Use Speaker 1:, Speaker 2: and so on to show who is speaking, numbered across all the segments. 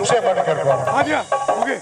Speaker 1: तुमसे बंद कर दो
Speaker 2: आ गया ओके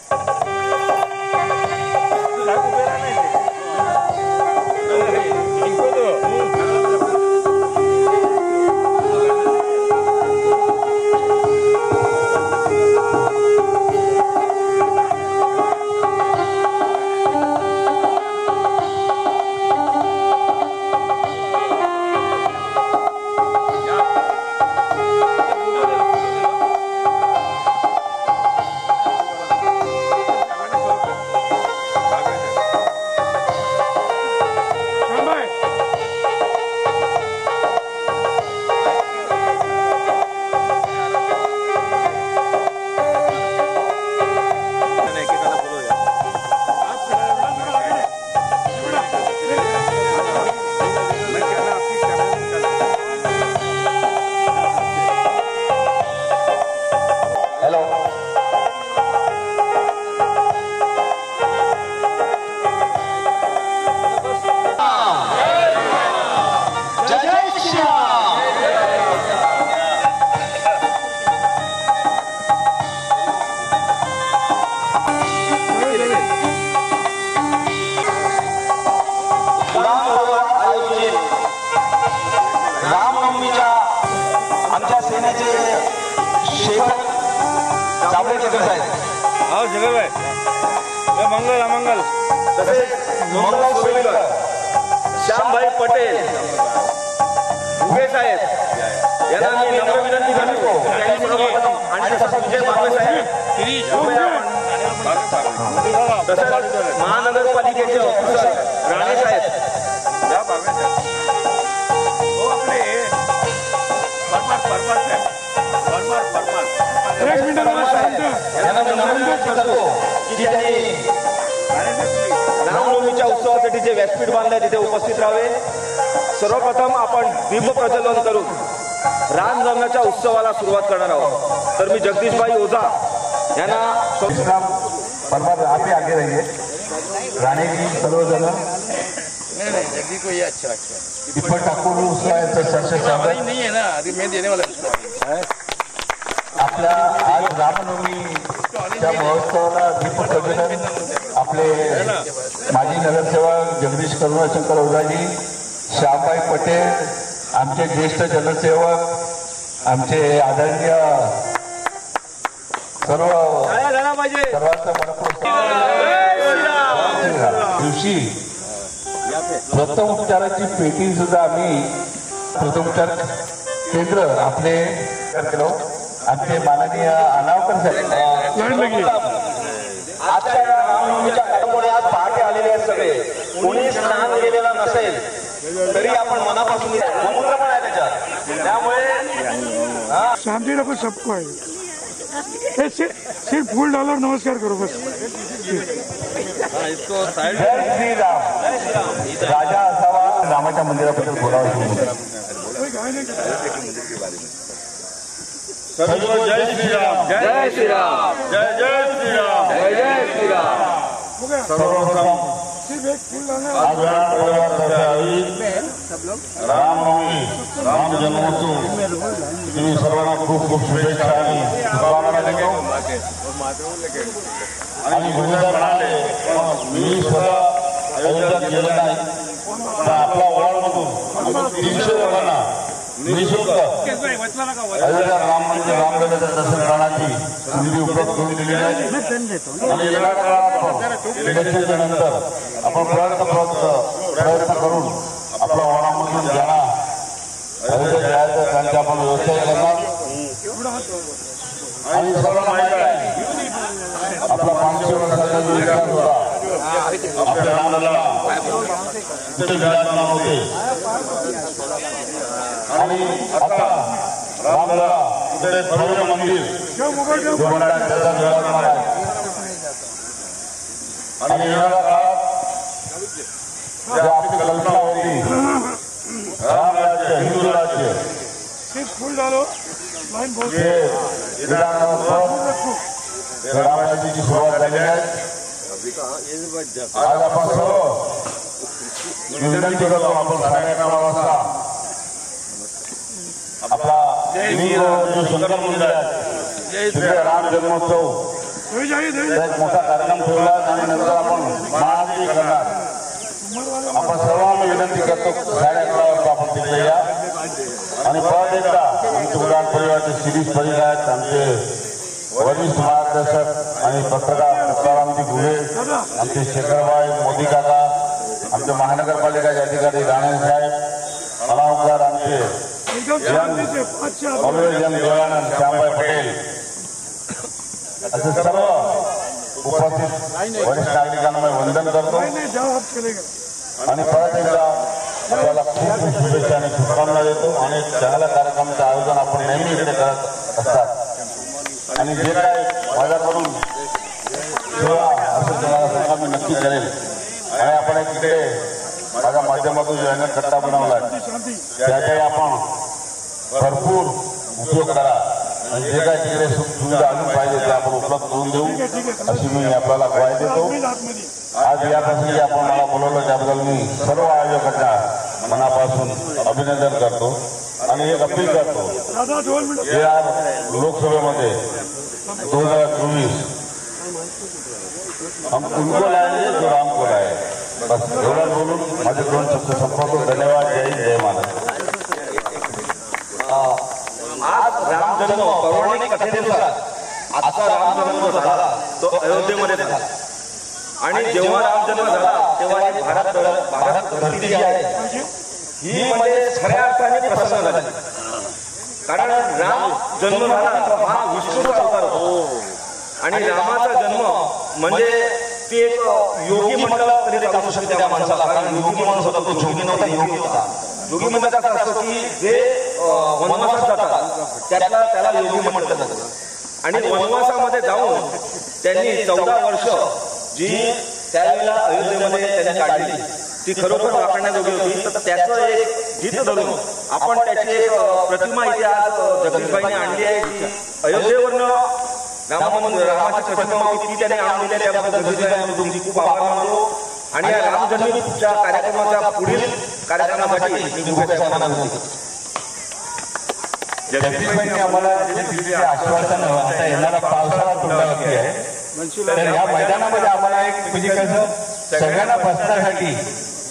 Speaker 3: मंगल अमंगल तसेच मंगल सोयीकर श्यामभाई पटेल उगे साहेब यांना मी नम्र विनंती करतो आणि विजय बागवे साहेब तसेच महानगरपालिकेचे ऑफिसर राणे साहेब या बागवे हो आपले
Speaker 2: एक मिनिट
Speaker 3: यांना मी नम्र विनंती करतो की त्यांनी रामनवमीच्या उत्सवासाठी जे व्यासपीठ बांधले तिथे उपस्थित राहावे। सर्वप्रथम आपण दीप प्रज्वलन करून राम जन्माच्या उत्सवाला सुरुवात करणार आहोत। तर मी जगदीशभाई ओझा यांना
Speaker 1: परमार आप ही आगे रहिए राणे जी सर्वजन
Speaker 4: जगदीश को ये अच्छा
Speaker 1: दीपक ठाकुर उत्सवाचं सरसे स्वागत
Speaker 4: नहीं है ना अभी मैं देने वाला
Speaker 1: आपल्या आज रामनवमीच्या महोत्सवाला दीप प्रज्वलन आपले माजी नगरसेवक जगदीश करुणाशंकर ओझाजी, श्यामभाई पटेल, आमचे ज्येष्ठ जनसेवक, आमचे आदरणीय सर्वांचं मनपूर्वक दिवशी प्रथमोपचाराची पेटी सुद्धा आम्ही प्रथमोपचार केंद्र आपले केलो। आमचे माननीय अनावकर साहेब आजच्या रामनवमीच्या घटमुळ्यात पहाटे आलेले आहेत सगळे। कोणी स्नान केलेला नसेल तरी आपण मनापासून समुद्र पण आहे त्याच्यात, त्यामुळे
Speaker 2: शांति रखो सबको है सिर्फ फूल डालो और नमस्कार करो बस।
Speaker 1: जय श्रीराम राजा असावा रामाच्या मंदिराबद्दल बोलावं।
Speaker 3: जय श्रीराम जय श्रीराम जय जय श्रीराम जय जय श्रीराम।
Speaker 1: सर्वप्रथम
Speaker 2: सिर्फ एक फूल डालना।
Speaker 1: आज रामनवमी राम जन्मोत्सव तुम्ही सर्वांना खूप खूप शुभेच्छा आणि शुभकामना देतो। आणि गुरुदास म्हणाले मी स्वतः अयोध्यात गेलो नाही, पण आपला ओळखमधून 300 लोकांना निःशुल्क अयोध्या राम मंदिर रामलल्लाचं दर्शन करण्याची संधी उपलब्ध करून दिलेली आहे। आणि येणाऱ्या काळात इलेक्शनच्या नंतर आपण प्रयत्न करून आपला ओळखमधून जाणार अयोध्या जायचं त्यांची आपण व्यवस्था करणार। आणि सर्वांना माहिती आहे आपला 500 वर्षाचा जो इतिहास होता, आपल्या रामलल्ला तिथे विराजमान होते आणि आता रामलल्ला तिथे भव्य मंदिर विराजमान आहे। आणि येणाऱ्या काळात जी आपली कल्पना होती रामराज्य हिंदू राज्य
Speaker 2: सिर्फ फूल डालो लाइन बहुत
Speaker 1: रामराज्याची सुरुवात झालेली आहे। आज आपण सर्व विनंती करतो आपण 11:30 वाजता आपला जो शंकर मंदिर आहे तिथे राम जन्मोत्सव एक मोठा कार्यक्रम ठेवला आणि नंतर आपण महाआरती करणार. आपण सर्वांना विनंती करतो 11:30 वाजता आपण तिथे या. आणि परत एकदा आमचे उडान परिवाराचे शिरीष परिवार आहेत, आमचे वरिष्ठ मार्गदर्शक आणि पत्रकार तुकारामजी घुले, आमचे शेखरभाई मोदी काका, आमचे महानगरपालिकाचे अधिकारी राणे साहेब अनावकर, आमचे देवानंद श्यामभाई पटेल असे सर्व उपस्थित वरिष्ठ नागरिकांना मी वंदन करतो. आणि परत एकदा आपल्याला खूप शुभेच्छा आणि शुभकामना देतो. आणि चांगल्या कार्यक्रमाचं आयोजन आपण नेहमी इकडे करत असतात. आणि जे काय माझ्याकडून सेवा असं तुम्हाला सांगा मी नक्की करेल. आणि आपण एक इकडे माझ्या माध्यमातून जो आहे कट्टा बनवला त्याचाही आपण भरपूर उपयोग करा. आणि जे काय तिकडे सुविधा अजून पाहिजे ते आपण उपलब्ध करून देऊ अशी मी आपल्याला ग्वाही देतो. आज या प्रसंगी आपण मला बोलवलं त्याबद्दल मी सर्व आयोजकांच्या मनापासून अभिनंदन करतो. आणि एक अपील करतो जे आज लोकसभेमध्ये 2024 हम उनको लाएंगे जो राम को लाए. बस एवढं बोलून माझे 2 शब्द संपवतो. धन्यवाद. जय हिंद, जय महाराज.
Speaker 3: आज रामजन्म पौराणिक कथेनुसार आजचा रामजन्म झाला तो अयोध्येमध्ये झाला. आणि जेव्हा रामजन्म झाला तेव्हा ही भारत धरती जी आहे ही म्हणजे खऱ्या अर्थाने प्रसन्न झाली. कारण राम जन्म झाला तर हा विष्णूचा अवतार होतो. आणि रामाचा जन्म म्हणजे ती एक योगी म्हटलं तरी चालू शकते त्या माणसाला. कारण योगी माणूस होता तो जोगी नव्हता, योगी होता. योगी म्हणजे असं असतं की जे वनवासात जातात त्याला योगी म्हटलं जातं. आणि वनवासामध्ये जाऊन त्यांनी 14 वर्ष जी त्यावेळेला अयोध्येमध्ये त्यांनी काढली ती खरोखर वाकण्याजोगी होती. तर त्याचं एक गीत धरून आपण त्याची एक प्रतिमा इथे आज जगदीशबाईंनी आणली आहे की अयोध्येवरनं रामाची प्रतिमा होती ती त्याने आणून दिली. त्याबद्दल जगदीशबाई तुमची खूप आभार मानतो. आणि या रामजन्मभूमीच्या कार्यक्रमाच्या पुढील कार्यक्रमासाठी मी शुभेच्छा मानतो.
Speaker 1: जगदीशबाईंनी आम्हाला जे दिलेले आश्वासन आता येणारा पावसाळा तोंडावरती आहे. तर या मैदानामध्ये आम्हाला एक म्हणजे कसं सगळ्यांना बसण्यासाठी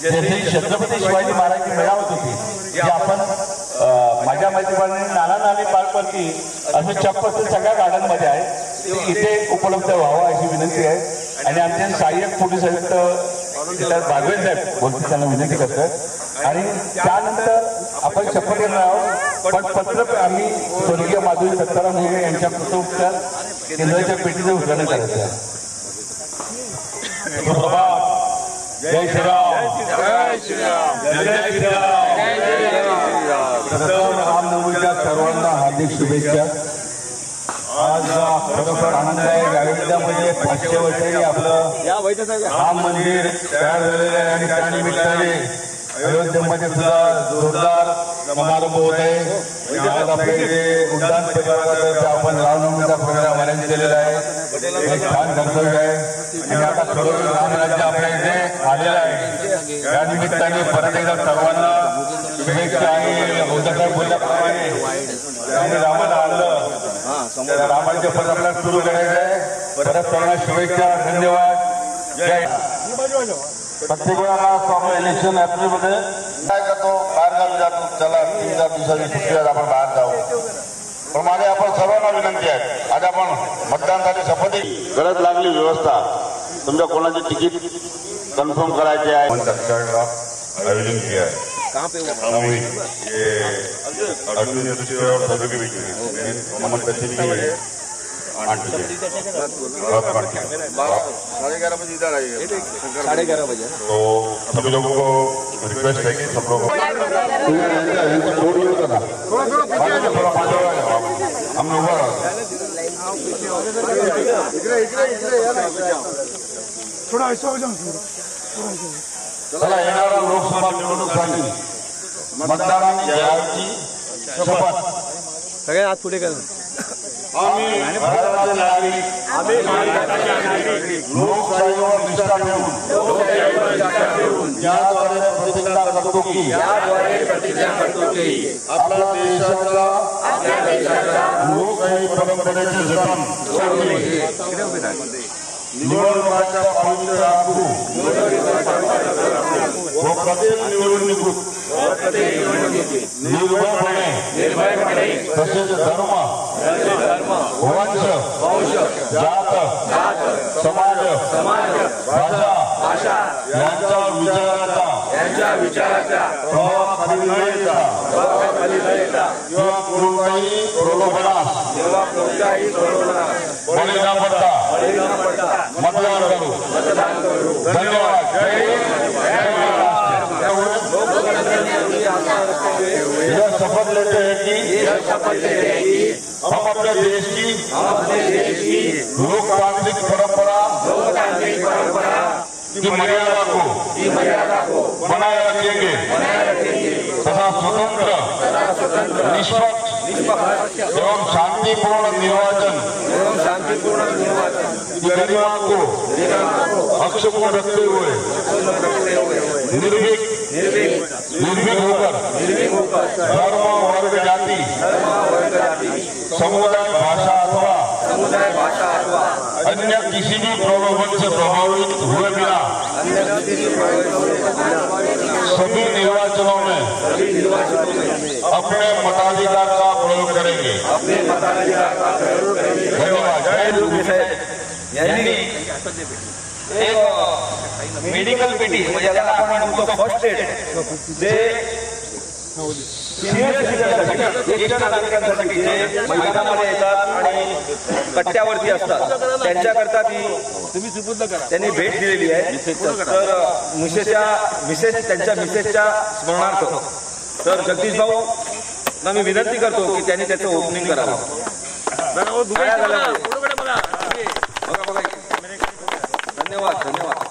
Speaker 1: जसे छत्रपती शिवाजी महाराजांची मेळावत होती जी आपण माझ्या मैत्रिणी नाना नानी पार्कवरती असं चप्प सगळ्या गार्डनमध्ये आहे इथे उपलब्ध व्हावं अशी विनंती आहे. आणि आमचे सहाय्यक पोलीस आयुक्त भागवे साहेब बोलते त्यांना विनंती करतात. आणि त्यानंतर आपण शपथ घेणार आहोत. पण पत्र आम्ही स्वर्गीय माधुरी सत्ताराम मोरे यांच्या कृतोपचार केंद्राच्या पेटीचं उद्घाटन करायचं आहे. जय श्रीराम, जय श्रीराम, जय श्रीराम. रामनवमीच्या सर्वांना हार्दिक शुभेच्छा. आज खरोखर आनंद आहे. अयोध्यामध्ये 500 वर्षांनी आपलं राम मंदिर तयार झालेलं आहे. आणि त्यानिमित्ताने अयोध्येमध्ये सुद्धा जोरदार समारंभ होत आहे. आज आपले जे उड्डाण परिवारातर्फे आपण रामनवमीचा प्रोग्राम अरेंज केलेला आहे. एक छान कर्तव्य आहे. आणि आता खरोखर रामराज्य आपल्या इथे आलेलं आहे. या निमित्ताने परत एकदा सर्वांना शुभेच्छा. आणि उद्धवसाहेब बोलल्याप्रमाणे आणि रामाला आणलं रामाचे पद आपल्याला सुरू करायचं आहे. परत सर्वांना शुभेच्छा. धन्यवाद. जय. प्रत्येक वेळेला स्वामी इलेक्शन एप्रिलमध्ये काय करतो बाहेरगावी जातो. त्याला 3-4 दिवसाची सुट्टी आपण बाहेर जाऊ. प्रमाणे आपण सर्वांना विनंती आहे आज आपण मतदानासाठी शपथ गरज लागली व्यवस्था तुमच्या कोणाची तिकीट कन्फर्म करायचे आहे. आयोजन किया है
Speaker 4: साढ़े 11 बजे इधर आइए.
Speaker 3: 11:30 बजे.
Speaker 1: तो सभी लोगों को रिक्वेस्ट है कि सब लोग हम लोग
Speaker 2: थोड़ा ऐसा हो जाओ.
Speaker 1: चला येणाऱ्या लोकसभा निवडणुकीसाठी मतदारांनी घ्यायची शपथ.
Speaker 3: सगळे हात पुढे करा.
Speaker 1: आम्ही भारताचे नागरिक लोकशाहीवर निष्ठा ठेवून याद्वारे प्रतिज्ञा करतो की आपल्या देशाच्या लोकशाही परंपरेचे जतन निवडणुकांच्या पावित्र्य राखू व प्रत्येक निवडणुकीत निर्भयपणे तसेच धर्म वंश जात समाज भाषा यांच्या विचाराचा प्रभावाखाली न येता किंवा कोणत्याही प्रलोभनास बळी न पडता मतदान करू. धन्यवाद. यह शपथ लेते हैं कि हम अपने देश की लोकतांत्रिक परंपरा की मर्यादा को बनाए रखेंगे तथा स्वतंत्र निष्पक्ष एवं शांतिपूर्ण निर्वाचन की गरिमा को अक्षुण्ण रखते हुए निर्भीक होकर धर्म वर्ग जाति समुदाय भाषा अथवा अन्य किसी भी प्रलोभन से प्रभावित हुए बिना सभी निर्वाचनों में अपने मताधिकार का प्रयोग करेंगे. धन्यवाद.
Speaker 3: यांनी एक मेडिकल पेटी म्हणजे ज्याला आपण म्हणतो फर्स्ट एड जे सिनियर सिटीजनसाठी ज्येष्ठ नागरिकांसाठी जे मैदानामध्ये येतात आणि कट्ट्यावरती असतात त्यांच्याकरता त्यांनी भेट दिलेली आहे. तर त्यांच्या मिसेसच्या स्मरणार्थ तर जगदीश भाऊ ना मी विनंती करतो की त्यांनी त्याचं ओपनिंग करावं. धन्यवाद.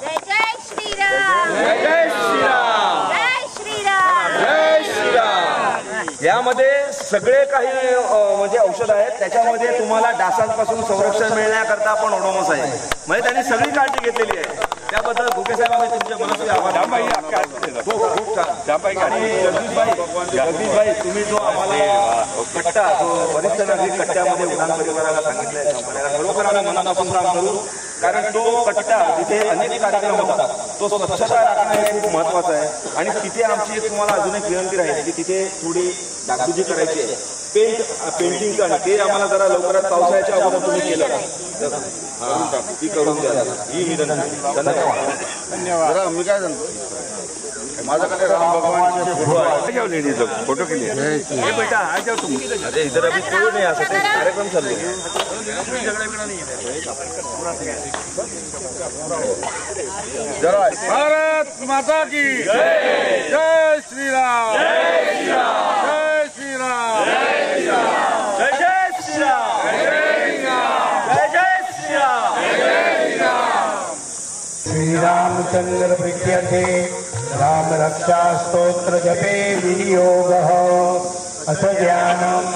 Speaker 5: जय जय श्रीराम.
Speaker 3: जय श्रीराम.
Speaker 5: जय श्रीराम.
Speaker 3: जय श्रीराम. यामध्ये सगळे काही म्हणजे औषध आहेत. त्याच्यामध्ये तुम्हाला डासांपासून संरक्षण मिळण्याकरता पण ओडोमॉस आहे. म्हणजे त्यांनी सगळी काळजी घेतलेली आहे. त्याबद्दल भुके साहेब आम्ही तुमचे मनस्वी आभार. खूप छान. आणि जगदीशभाई तुम्ही जो आम्हाला कट्टा जो वरिष्ठ नागरिक कट्ट्यामध्ये उडान परिवाराला सांगितलंय खरोखर आम्ही मनापासून काम करू. कारण तो कट्टा तिथे अनेक कार्यक्रम होतात तो स्वच्छता राखणं हे खूप महत्वाचं आहे. आणि तिथे आमची एक तुम्हाला अजून एक विनंती राहील की तिथे थोडी डागडुजी करायची आहे. पेंटिंग आणि ते आम्हाला जरा लवकरात पावसाळ्याच्या अगोदर तुम्ही केलं ती करून द्या ही विनंती. धन्यवाद.
Speaker 1: मी काय सांगतो माझ्याकडे राम भगवानचे फोटो केले
Speaker 3: बेटा आ जाओ तुम. अरे इधर अभी कोई नहीं आ सकता. कार्यक्रम चालू है.
Speaker 2: भारत माता की जय. जय श्रीराम.
Speaker 3: जय श्रीराम.
Speaker 2: जय श्रीराम.
Speaker 3: जय श्रीराम. जय जय श्रीराम. जय जय श्रीराम.
Speaker 6: श्रीरामचंद्र प्रीत्यर्थे राम रक्षा स्तोत्र जपे विनियोगः अथ ज्ञानम्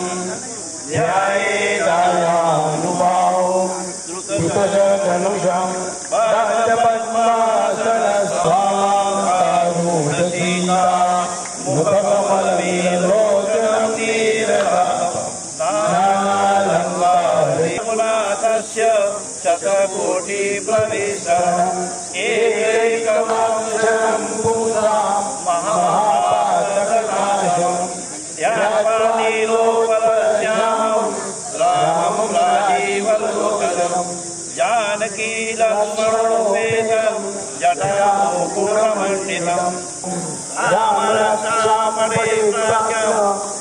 Speaker 6: धनुषम् दन्तपद्मासनस्वां मुखकमलवीलोचनं नीरदानालङ्कारस्य शतकोटि प्रविशम् एकैकमक्षरं पुंसां महापातकनाशम् ध्यात्वानिलोपलस्यामं रामं राजीवलोचनम् जानकी लक्ष्मणोपेतं जटामुकुटमण्डितम् रामरक्षापरिव्राजं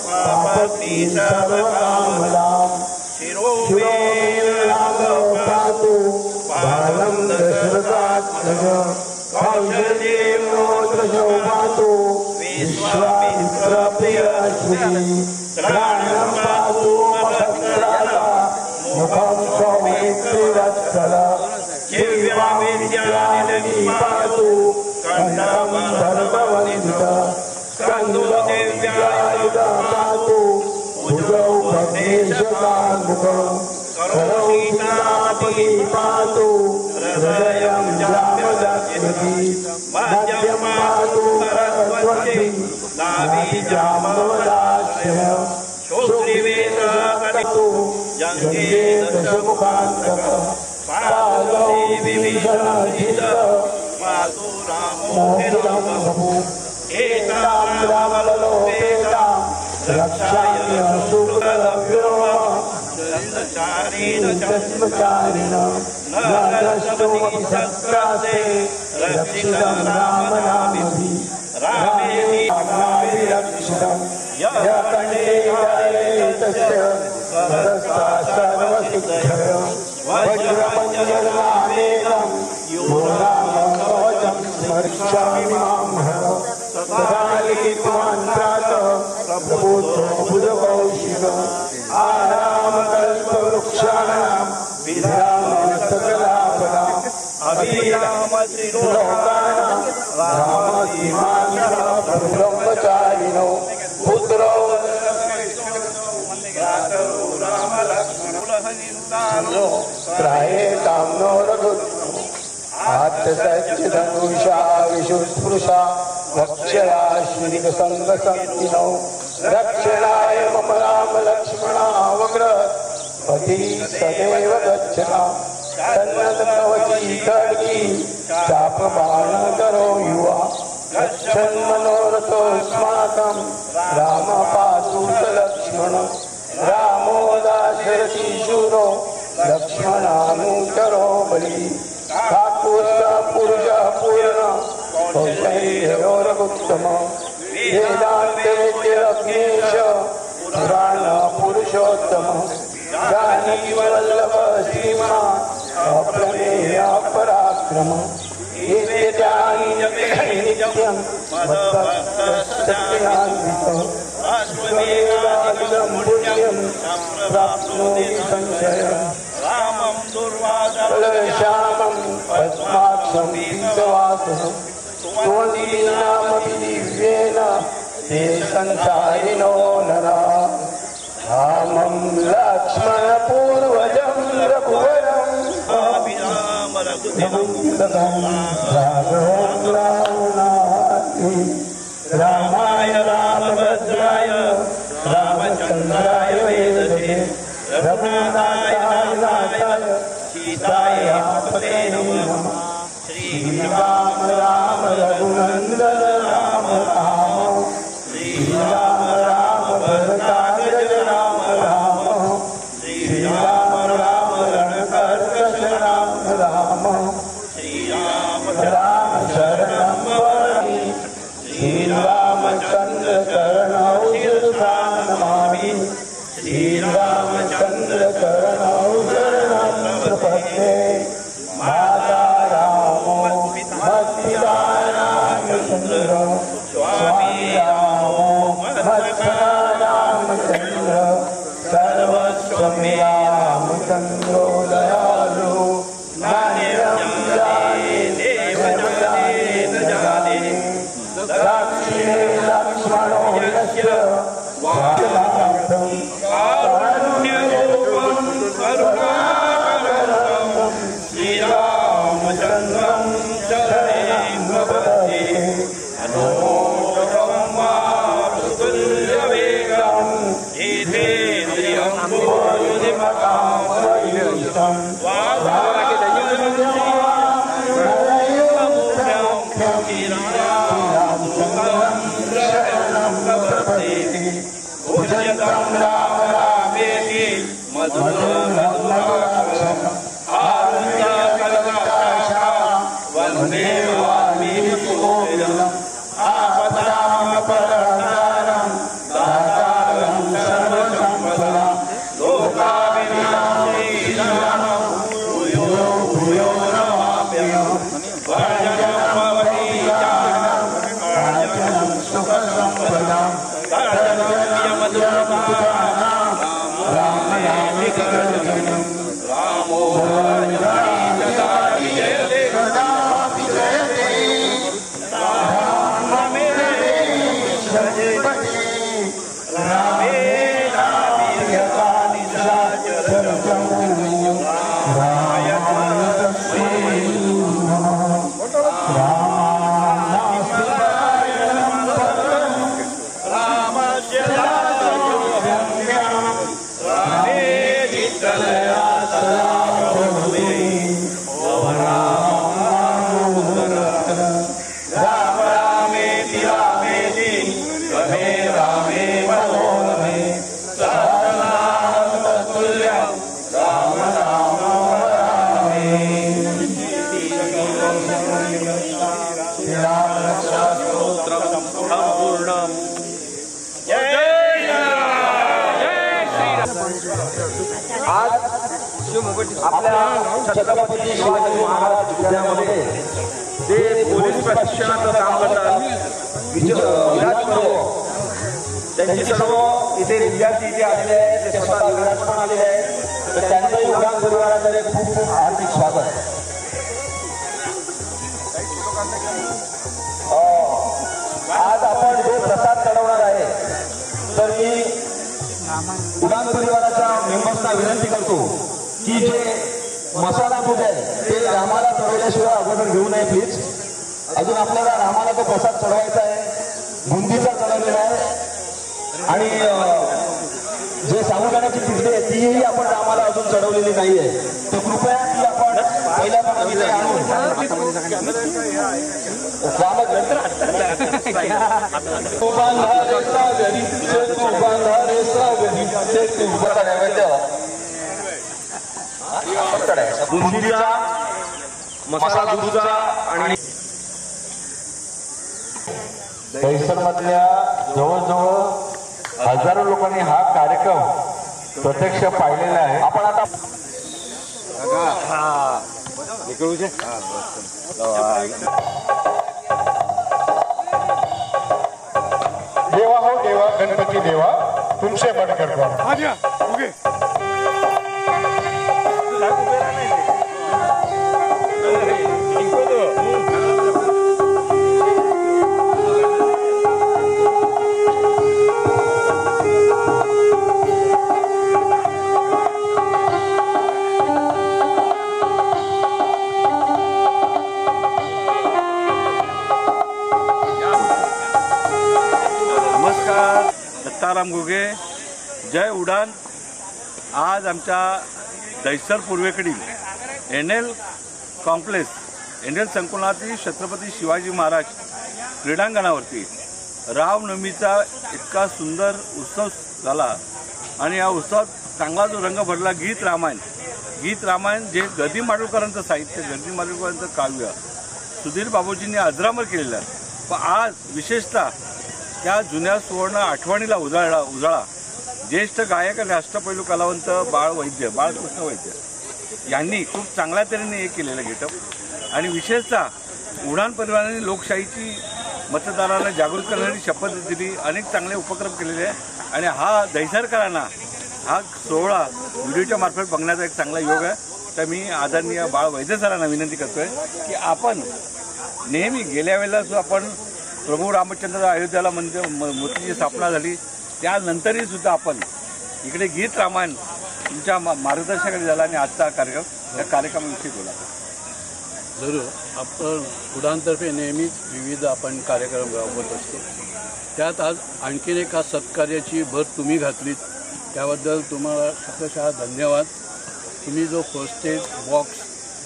Speaker 6: पापति सर्वकामदाम् शिरोमे पातु बालं दशरथात्मजं कौशलेन्द्रो दशो पातु विश्वामित्रप्रियश्री प्राणं पातु महत्सदा मुखं सौमित्रिवत्सल दिव्याविद्यानिधि पातु कण्ठं धर्मवन्दित स्कन्दो दिव्यायुध पातु भुजौ भग्नेशकान्मुखं करौ सीतापति पातु हृदयं जामदग्ध यति मध्यमातु सरस्वती नाभिजाम्बवदाश्रय श्रोत्रिवेदकटु जङ्गे दशमुखान्तकः पादौ विभीषणाजित मातु रामोऽभिरं बभू एतां रामलोपेतां रक्षाय सुकृतव्यो चन्द्रचारिण न द्रष्टुमपि सत्प्रासे रक्षितं रामनामभिः रामेति रक्षितं यकण्ठे तस्य सरसा सर्वसिद्धय वज्रमञ्जनानेनं यो रामकवचं स्मर्ष्यामि मां तदा लिखित्वान् प्रातः प्रबोधो बुधकौशिक आरामकल्पवृक्षाणां विधानं सकलापदाम् अभिरामत्रिलोकानां रामधीमानब्रह्मचारिणो पुत्रो त्रायेतां नो रघुत्तमो आत्तसच्चिदनुषा विशुस्पृशा वक्षया श्रीकसङ्गसन्तिनो रक्षणाय मम राम लक्ष्मणावग्रपति सदैव गच्छता सन्नतकवची खड्गी चापबाणधरो युवा गच्छन् मनोरथोऽस्माकं राम पातु स लक्ष्मण रामो दाशरथी शूरो लक्ष्मणानुचरो बली पुरुषः पूर्ण कौशल्यो रघुत्तम वेदान्तवेद्यज्ञेश पुराण पुरुषोत्तम जानकी वल्लभ श्रीमान् अप्रमेय पराक्रम एतेजानि नित्यं मद्भक्तसत्यान्वितः अश्वमेधादिकं पुण्यं प्राप्नोति संशयम् रामं दुर्वासरश्यामं पद्माक्षं पीतवासनं त्वदीनामपि दिव्येन ते संसारिणो नरः रामं लक्ष्मणपूर्वजं रघुवरं रामाय रामभद्राय रामचन्द्राय वेदसे रघुनाथाय सीताय पते नमः श्रीराम राम रघुनन्दन राम राम श्रीराम राम भरताग्रज राम राम श्रीराम राम रणकर्कश राम राम श्रीराम राम शरणं वरामि श्रीरामचन्द्र चरणौ शिरसा नमामि श्रीरामचन्द्र चरणौ शरणं प्रपद्ये माता रामो मत्पिता रामचन्द्र स्वामी रामो मत्परा रामचन्द्र सर्वस्वमे रामचन्द्रो दयालु नान्यं जाने देवजाने न जाने दक्षिणे लक्ष्मणो यस्य वासनार्थं कारुण्यरूपं करुणाकरं श्रीरामचन्द्रं शरणं प्रपद्ये अनुमोदं मारुतुल्यवेगं जितेन्द्रियं बुद्धिमतां वरिष्ठं पूजन्तं राम रामेति मधुरं वन्दे वाल्मीकिकोकिलम् आपदामपहर्तारं दातारं सर्वसम्पदां लोकाभिरामं भूयो भूयो नमाम्यहम् वर्जनमवहीजानं राजनं सुखसम्पदां रामनामिकर्म श्रीराम रक्षा
Speaker 3: पूर्णम. आज आपल्या छत्रपती शिवाजी महाराज जिल्ह्यामध्ये जे पोलीस प्रशिक्षणाचं काम करतात विराज पर्व, त्यांचे सर्व इथे विद्यार्थी इथे आलेले आहेत, ते स्वतः विराज पण आलेले आहेत, तर त्यांचंही उडान परिवाराकडे खूप खूप हार्दिक स्वागत. आज आपण जो प्रसाद चढवणार आहे, तर मी उडान परिवाराच्या मेंबर्सना विनंती करतो की जे मसाला दूध आहे ते रामाला चढवल्याशिवाय अगोदर घेऊ नये प्लीज. अजून आपल्याला रामाला तो प्रसाद चढवायचा आहे, बुंदीचा चढवलेला आहे, आणि जे साबुदाण्याची खिचडी आहे तीही आपण रामाला अजून चढवलेली नाहीये, तर कृपया ती आपण पहिल्यापासून आणून बुंदीचा, मसाला दूधचा आणि
Speaker 1: दहिसरमधल्या जवळजवळ हजारो लोकांनी हा कार्यक्रम प्रत्यक्ष पाहिलेला आहे. आपण आता
Speaker 2: देवा हो देवा गणपती देवा तुमचे बडकर कौन. आजा उगे
Speaker 7: दत्ताराम घुगे. जय उडान. आज आमच्या दहिसर पूर्वेकडील एनएल कॉम्प्लेक्स, एनएल संकुलातील छत्रपती शिवाजी महाराज क्रीडांगणावरती रामनवमीचा इतका सुंदर उत्सव झाला आणि या उत्सवात चांगला जो रंग भरला. गीत रामायण जे गदी माडगूळकरांचं साहित्य, गदी माडगूळकरांचं काव्य सुधीर बाबूजींनी अजरामर केलेलं आहे. पण आज विशेषतः त्या जुन्या सुवर्ण आठवणीला उजाळा ज्येष्ठ गायक आणि अष्टपैलू कलावंत बाळकृष्ण वैद्य यांनी खूप चांगल्या तऱ्हेने हे केलेलं गेटअप आणि विशेषतः उडान परिवाराने लोकशाहीची मतदारांना जागृत करण्याची शपथ दिली. अनेक चांगले उपक्रम केलेले आहे आणि हा दहिसरकरांना हा सोहळा व्हिडिओच्या मार्फत बघण्याचा एक चांगला योग आहे. तर मी आदरणीय बाळ वैद्य सरांना विनंती करतोय की आपण नेहमी गेल्या वेळेला सुद्धा आपण प्रभू रामचंद्र अयोध्याला मूर्तीची स्थापना झाली, त्यानंतरही सुद्धा आपण इकडे गीत रामायण तुमच्या मार्गदर्शनाखाली झाला आणि आजचा कार्यक्रम त्या कार्यक्रमाविषयी बोला.
Speaker 8: जरूर. आपण उडानतर्फे नेहमीच विविध आपण कार्यक्रम राबवत असतो. त्यात आज आणखीन एका सत्कार्याची भर तुम्ही घातलीत, त्याबद्दल तुम्हाला शतशः धन्यवाद. तुम्ही जो फर्स्ट एड बॉक्स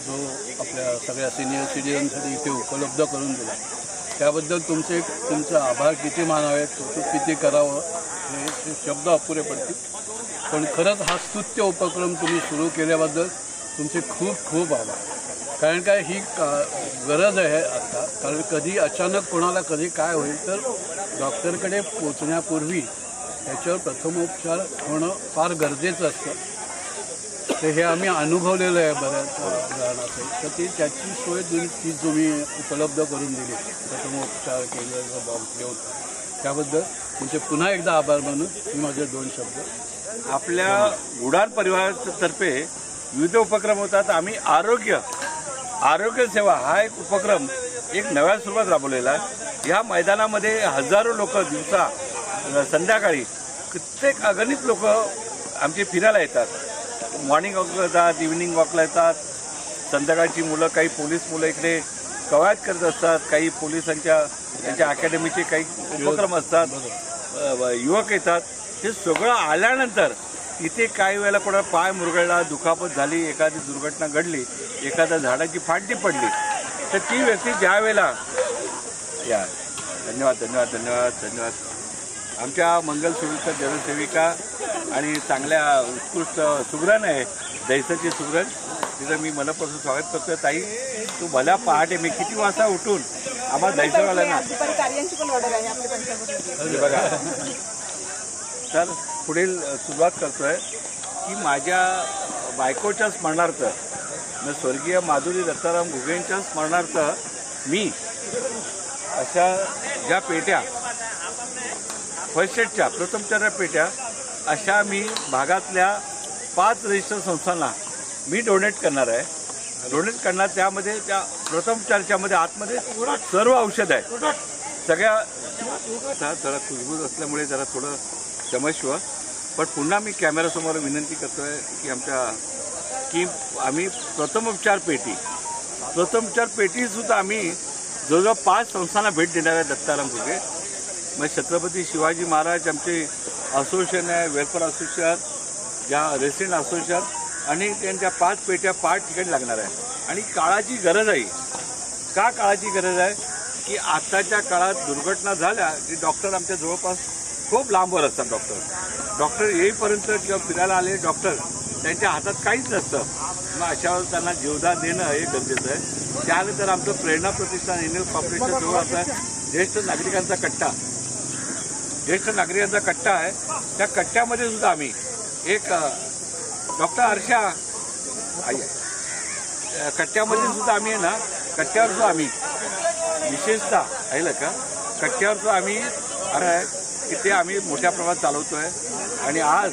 Speaker 8: जो आपल्या सगळ्या सिनियर सिटीजनसाठी इथे उपलब्ध करून दिला, त्याबद्दल तुमचे आभार किती मानावेत, कौतुक किती करावं हे शब्द अपुरे पडतील. पण खरंच हा स्तुत्य उपक्रम तुम्ही सुरू केल्याबद्दल तुमचे खूप खूप आभार. कारण काय ही गरज आहे आता. कारण कधी अचानक कोणाला कधी काय होईल तर डॉक्टरकडे पोचण्यापूर्वी त्याच्यावर प्रथमोपचार होणं फार गरजेचं असतं. तर हे आम्ही अनुभवलेलं आहे बऱ्याच उदाहरणाचं. तर त्याची सोय ती तुम्ही उपलब्ध करून दिली, प्रथमोपचार केलेला बॉम्ब घेऊन, त्याबद्दल तुमचे पुन्हा एकदा आभार मानून मी माझे 2 शब्द.
Speaker 7: आपल्या उडान परिवारातर्फे विविध उपक्रम होतात. आम्ही आरोग्य सेवा हा एक उपक्रम एक नव्या स्वरूपात राबवलेला आहे. या मैदानामध्ये हजारो लोक दिवसा संध्याकाळी कित्येक अगणित लोक आमचे फिरायला येतात. मॉर्निंग वॉकला येतात, इव्हिनिंग वॉकला येतात. संध्याकाळची मुलं, काही पोलीस मुलं इकडे कवायत करत असतात, काही पोलिसांच्या त्यांच्या अकॅडमीचे काही उपक्रम असतात, युवक येतात. हे सगळं आल्यानंतर इथे काही वेळेला कोणा पाय मुरगळला, दुखापत झाली, एखादी दुर्घटना घडली, एखाद्या झाडाची फांदी पडली, तर ती व्यक्ती ज्या वेळेला या धन्यवाद. आमच्या मंगल सुविधा जनसेविका आणि चांगल्या उत्कृष्ट सुगरण आहे दहिसरची सुगरण, तिथं मी मनापासून स्वागत करतोय. ताई, तू भल्या पहाटे मी किती वाजता उठून आम्हाला दहिसरवाल्यांना
Speaker 9: दुपारी कार्यांची पण ऑर्डर आहे आपल्या पंचायत.
Speaker 7: बघा, तर पुढील सुरुवात करतोय की माझ्या बायकोच्या स्मरणार्थ स्वर्गीय माधुरी दत्ताराम घुगेंच्या स्मरणार्थ मी अशा ज्या पेट्या फर्स्ट एडच्या प्रथमच्या पेट्या अशा मी भागातल्या 5 रजिस्टर संस्थांना मी डोनेट करणार आहे. डोनेट करणार त्यामध्ये त्या प्रथम चर्चामध्ये आतमध्ये सर्व औषध आहे सगळ्या. जरा खुशबूज असल्यामुळे जरा थोडं क्षमस्व, पण पुन्हा मी कॅमेरासमोर विनंती करतोय की आम्ही प्रथमोपचार पेटी सुद्धा आम्ही जवळजवळ 5 संस्थांना भेट देणार आहे. दत्ताराम घुगे मग छत्रपती शिवाजी महाराज आमचे असोसिएशन आहे, वेलफेअर असोसिएशन, ज्या रेसिडेंट असोसिएशन, आणि त्यांच्या 5 पेट्या 5 ठिकाणी लागणार आहे. आणि काळाची गरज आहे. का काळाची गरज आहे की आताच्या काळात दुर्घटना झाल्या की डॉक्टर आमच्या जवळपास खूप लांबवर असतात. डॉक्टर येईपर्यंत किंवा फिरायला आले डॉक्टर त्यांच्या हातात काहीच नसतं. मग अशावर त्यांना जीवदान देणं हे गरजेचं आहे. त्यानंतर आमचं प्रेरणा प्रतिष्ठान एनएल कॉर्पोरेशन जवळ आता ज्येष्ठ नागरिकांचा कट्टा आहे. त्या कट्ट्यामध्ये सुद्धा आम्ही एक डॉक्टर अर्षा कट्ट्यामध्ये सुद्धा आम्ही आहे ना, कट्ट्यावर सुद्धा आम्ही विशेषतः आहे का, कट्ट्यावर सुद्धा आम्ही की ते आम्ही मोठ्या प्रमाणात चालवतोय. आणि आज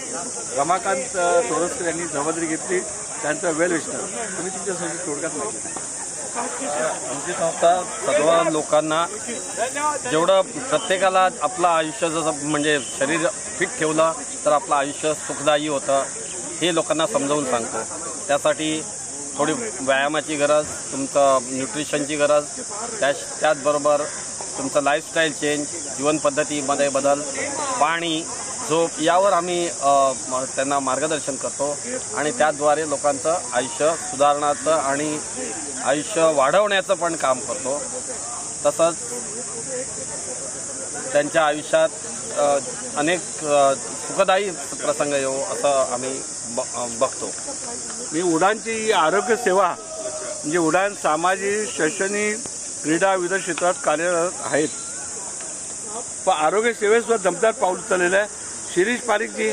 Speaker 7: रमाकांत तोरसकर यांनी जबाबदारी घेतली, त्यांचं वेल विशनर. तुम्ही तुमच्या संस्थेत थोडक्यात माहिती.
Speaker 10: आमची संस्था सर्व लोकांना जेवढं प्रत्येकाला आपलं आयुष्य जसं म्हणजे शरीर फिट ठेवलं तर आपलं आयुष्य सुखदायी होतं हे लोकांना समजावून सांगतो. त्यासाठी थोडी व्यायामाची गरज, तुमचं न्यूट्रिशनची गरज, त्याचबरोबर तुमचं लाईफस्टाईल चेंज, जीवनपद्धतीमध्ये बदल, पाणी, झोप यावर आम्ही त्यांना मार्गदर्शन करतो. आणि त्याद्वारे लोकांचं आयुष्य सुधारण्याचं आणि आयुष्य वाढवण्याचं पण काम करतो. तसंच त्यांच्या आयुष्यात अनेक सुखदायी प्रसंग येऊ असं आम्ही बघतो.
Speaker 7: मी उडानची आरोग्य सेवा म्हणजे उडान सामाजिक, शैक्षणिक, क्रीडा विविध क्षेत्रात कार्यरत आहेत. पण आरोग्य सेवेसुद्धा दमदार पाऊल चाललेलं आहे. शिरीष पारिकजी